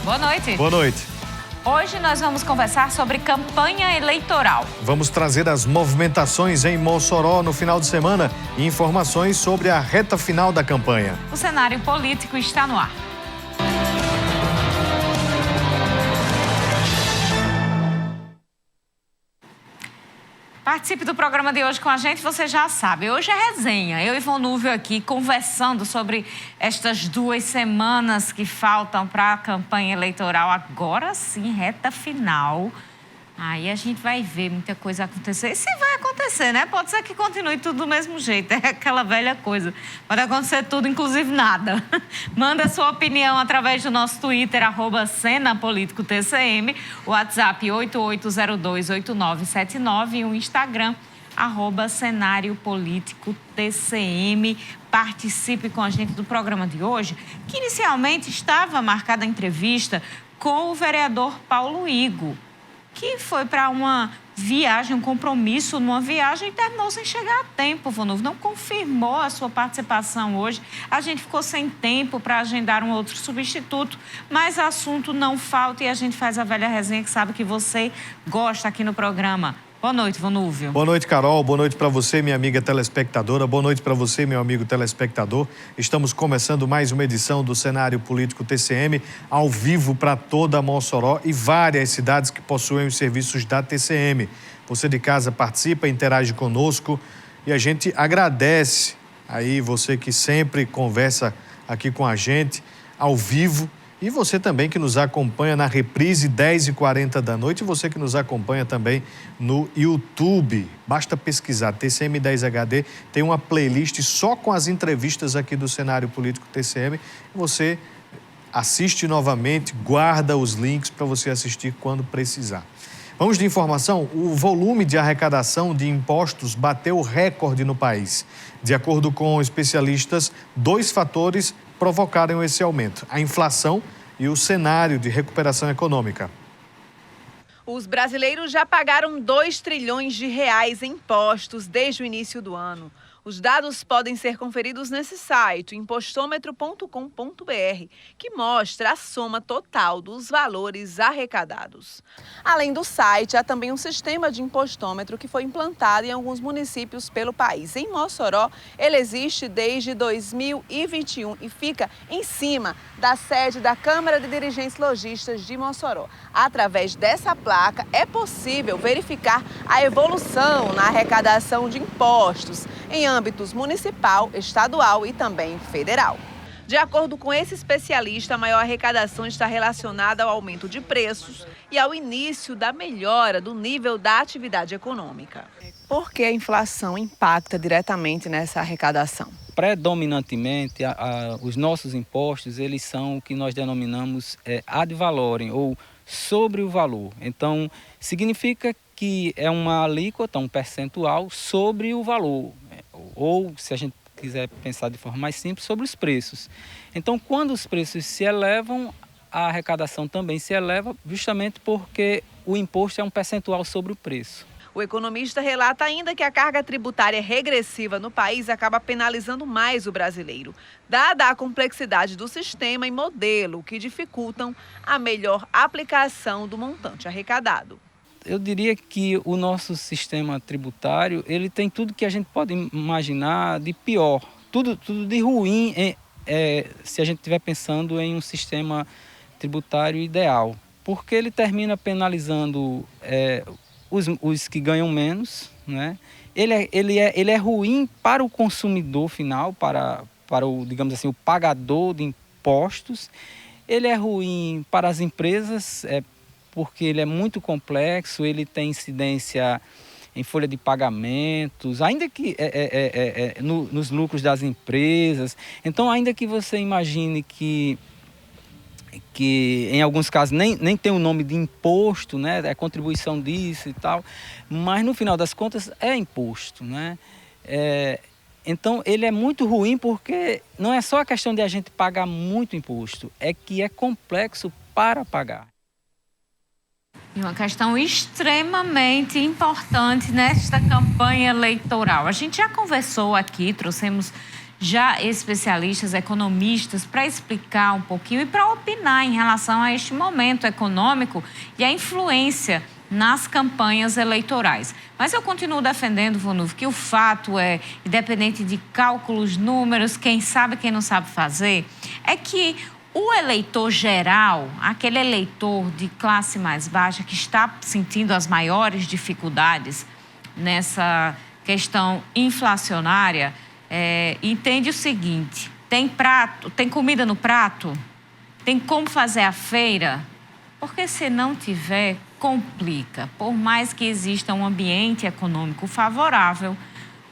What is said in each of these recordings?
Boa noite. Boa noite. Hoje nós vamos conversar sobre campanha eleitoral. Vamos trazer as movimentações em Mossoró no final de semana e informações sobre a reta final da campanha. O cenário político está no ar. Participe do programa de hoje com a gente, você já sabe. Hoje é resenha. Eu e Vonúvio aqui conversando sobre estas 2 semanas que faltam para a campanha eleitoral. Agora sim, reta final. Aí a gente vai ver muita coisa acontecer. E se vai acontecer, né? Pode ser que continue tudo do mesmo jeito. É aquela velha coisa. Pode acontecer tudo, inclusive nada. Manda sua opinião através do nosso Twitter, @CenaPolíticoTCM, o WhatsApp 88028979 e o Instagram, @CenárioPolíticoTCM. Participe com a gente do programa de hoje, que inicialmente estava marcada a entrevista com o vereador Paulo Igo, que foi para uma viagem, um compromisso numa viagem e terminou sem chegar a tempo, Vonúvio. Não confirmou a sua participação hoje. A gente ficou sem tempo para agendar um outro substituto, mas assunto não falta e a gente faz a velha resenha que sabe que você gosta aqui no programa. Boa noite, Vonúvio. Boa noite, Carol. Boa noite para você, minha amiga telespectadora. Boa noite para você, meu amigo telespectador. Estamos começando mais uma edição do Cenário Político TCM, ao vivo para toda Mossoró e várias cidades que possuem os serviços da TCM. Você de casa participa, interage conosco e a gente agradece aí você que sempre conversa aqui com a gente, ao vivo. E você também que nos acompanha na reprise 10h40 da noite e você que nos acompanha também no YouTube. Basta pesquisar TCM 10HD, tem uma playlist só com as entrevistas aqui do Cenário Político TCM. Você assiste novamente, guarda os links para você assistir quando precisar. Vamos de informação? O volume de arrecadação de impostos bateu recorde no país. De acordo com especialistas, 2 fatores provocaram esse aumento: a inflação e o cenário de recuperação econômica. Os brasileiros já pagaram 2 trilhões de reais em impostos desde o início do ano. Os dados podem ser conferidos nesse site, impostômetro.com.br, que mostra a soma total dos valores arrecadados. Além do site, há também um sistema de impostômetro que foi implantado em alguns municípios pelo país. Em Mossoró, ele existe desde 2021 e fica em cima da sede da Câmara de Dirigentes Lojistas de Mossoró. Através dessa placa, é possível verificar a evolução na arrecadação de impostos em âmbitos municipal, estadual e também federal. De acordo com esse especialista, a maior arrecadação está relacionada ao aumento de preços e ao início da melhora do nível da atividade econômica. Por que a inflação impacta diretamente nessa arrecadação? Predominantemente, os nossos impostos, eles são o que nós denominamos ad valorem, ou sobre o valor. Então, significa que é uma alíquota, um percentual sobre o valor, ou, se a gente quiser pensar de forma mais simples, sobre os preços. Então, quando os preços se elevam, a arrecadação também se eleva, justamente porque o imposto é um percentual sobre o preço. O economista relata ainda que a carga tributária regressiva no país acaba penalizando mais o brasileiro, dada a complexidade do sistema e modelo que dificultam a melhor aplicação do montante arrecadado. Eu diria que o nosso sistema tributário, ele tem tudo que a gente pode imaginar de pior, tudo de ruim, se a gente estiver pensando em um sistema tributário ideal, porque ele termina penalizando os que ganham menos, né? Ele é ruim para o consumidor final, para o, digamos assim, o pagador de impostos. Ele é ruim para as empresas, porque ele é muito complexo, ele tem incidência em folha de pagamentos, ainda que nos lucros das empresas. Então, ainda que você imagine que em alguns casos nem tem o nome de imposto, né? É contribuição disso e tal, mas no final das contas é imposto, né? Então ele é muito ruim porque não é só a questão de a gente pagar muito imposto, é que é complexo para pagar. E uma questão extremamente importante nesta campanha eleitoral. A gente já conversou aqui, trouxemos já especialistas, economistas, para explicar um pouquinho e para opinar em relação a este momento econômico e a influência nas campanhas eleitorais. Mas eu continuo defendendo, Vonuf, que o fato é, independente de cálculos, números, quem sabe, quem não sabe fazer, é que o eleitor geral, aquele eleitor de classe mais baixa que está sentindo as maiores dificuldades nessa questão inflacionária, entende o seguinte: tem prato, tem comida no prato, tem como fazer a feira, porque se não tiver, complica. Por mais que exista um ambiente econômico favorável,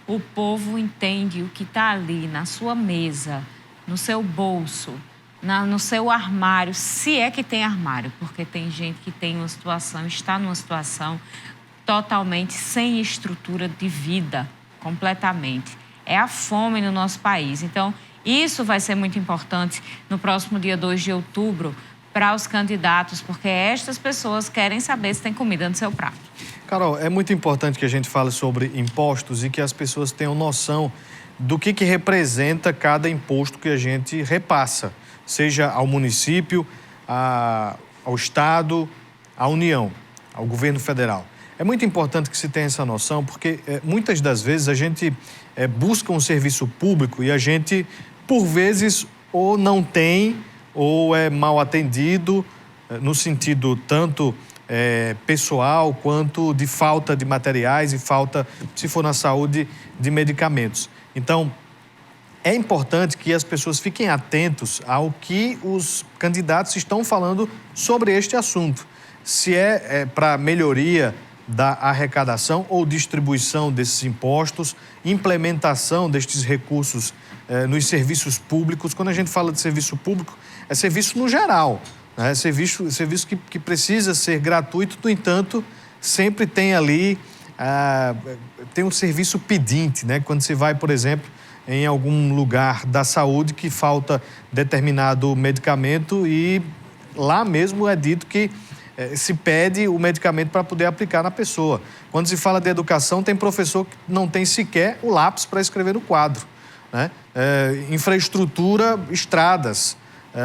o povo entende o que está ali na sua mesa, no seu bolso, no seu armário, se é que tem armário, porque tem gente que tem uma situação, está numa situação totalmente sem estrutura de vida, completamente. É a fome no nosso país. Então, isso vai ser muito importante no próximo dia 2 de outubro para os candidatos, porque estas pessoas querem saber se tem comida no seu prato. Carol, é muito importante que a gente fale sobre impostos e que as pessoas tenham noção do que representa cada imposto que a gente repassa, seja ao município, ao Estado, à União, ao governo federal. É muito importante que se tenha essa noção, porque muitas das vezes a gente busca um serviço público e a gente, por vezes, ou não tem, ou é mal atendido, no sentido tanto pessoal quanto de falta de materiais e falta, se for na saúde, de medicamentos. Então, é importante que as pessoas fiquem atentos ao que os candidatos estão falando sobre este assunto. Se é para melhoria da arrecadação ou distribuição desses impostos, implementação destes recursos nos serviços públicos. Quando a gente fala de serviço público, é serviço no geral, né? Serviço que precisa ser gratuito, no entanto, sempre tem ali, tem um serviço pedinte, né? Quando você vai, por exemplo, em algum lugar da saúde que falta determinado medicamento e lá mesmo é dito que se pede o medicamento para poder aplicar na pessoa. Quando se fala de educação, tem professor que não tem sequer o lápis para escrever no quadro, né? Infraestrutura, estradas,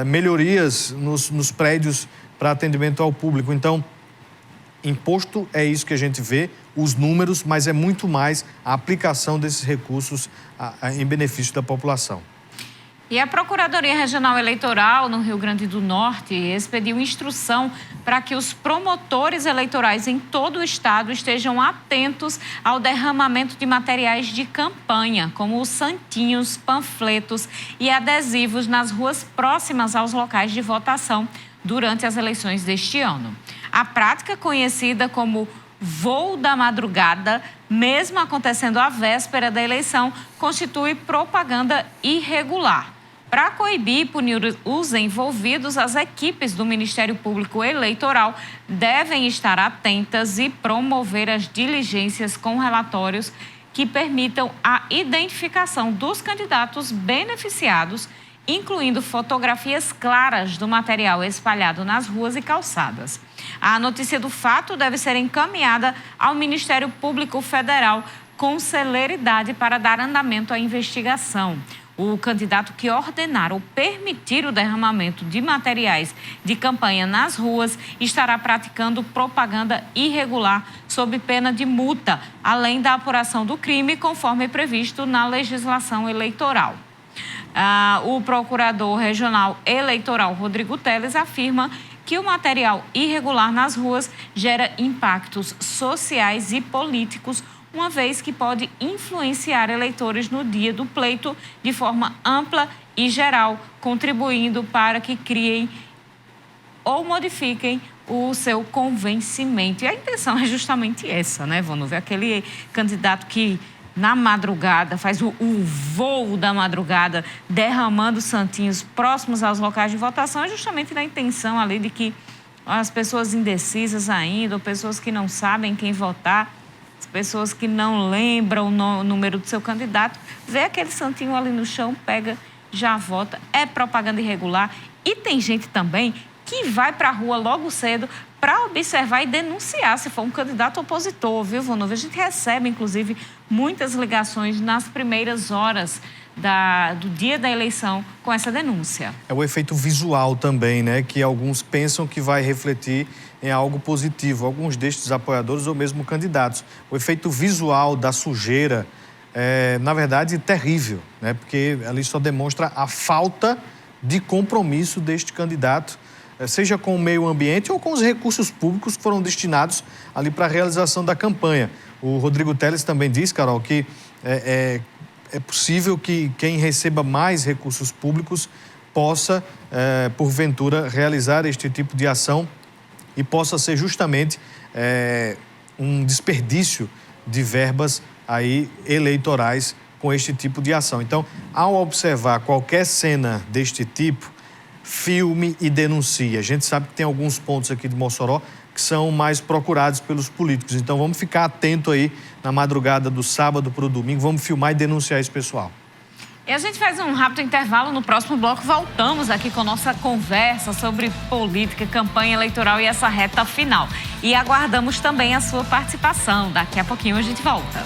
melhorias nos prédios para atendimento ao público. Então, imposto é isso que a gente vê, os números, mas é muito mais a aplicação desses recursos em benefício da população. E a Procuradoria Regional Eleitoral no Rio Grande do Norte expediu instrução para que os promotores eleitorais em todo o estado estejam atentos ao derramamento de materiais de campanha, como os santinhos, panfletos e adesivos nas ruas próximas aos locais de votação durante as eleições deste ano. A prática, conhecida como voo da madrugada, mesmo acontecendo à véspera da eleição, constitui propaganda irregular. Para coibir e punir os envolvidos, as equipes do Ministério Público Eleitoral devem estar atentas e promover as diligências com relatórios que permitam a identificação dos candidatos beneficiados, incluindo fotografias claras do material espalhado nas ruas e calçadas. A notícia do fato deve ser encaminhada ao Ministério Público Federal com celeridade para dar andamento à investigação. O candidato que ordenar ou permitir o derramamento de materiais de campanha nas ruas estará praticando propaganda irregular sob pena de multa, além da apuração do crime, conforme previsto na legislação eleitoral. O procurador regional eleitoral, Rodrigo Teles, afirma que o material irregular nas ruas gera impactos sociais e políticos, uma vez que pode influenciar eleitores no dia do pleito de forma ampla e geral, contribuindo para que criem ou modifiquem o seu convencimento. E a intenção é justamente essa, né, Vonuf? Aquele candidato que na madrugada faz o voo da madrugada, derramando santinhos próximos aos locais de votação, é justamente na intenção ali de que as pessoas indecisas ainda, ou pessoas que não sabem quem votar, as pessoas que não lembram o número do seu candidato, vê aquele santinho ali no chão, pega, já vota. É propaganda irregular. E tem gente também que vai para a rua logo cedo para observar e denunciar se for um candidato opositor, viu, Vonuf? A gente recebe, inclusive, muitas ligações nas primeiras horas do dia da eleição com essa denúncia. É o efeito visual também, né? Que alguns pensam que vai refletir em algo positivo. Alguns destes apoiadores ou mesmo candidatos. O efeito visual da sujeira é, na verdade, terrível, né? Porque ali só demonstra a falta de compromisso deste candidato, seja com o meio ambiente ou com os recursos públicos que foram destinados ali para a realização da campanha. O Rodrigo Telles também diz, Carol, que é possível que quem receba mais recursos públicos possa, porventura, realizar este tipo de ação e possa ser justamente um desperdício de verbas aí eleitorais com este tipo de ação. Então, ao observar qualquer cena deste tipo, filme e denuncie. A gente sabe que tem alguns pontos aqui de Mossoró que são mais procurados pelos políticos. Então, vamos ficar atento aí na madrugada do sábado para o domingo. Vamos filmar e denunciar esse pessoal. E a gente faz um rápido intervalo. No próximo bloco, voltamos aqui com nossa conversa sobre política, campanha eleitoral e essa reta final. E aguardamos também a sua participação. Daqui a pouquinho a gente volta.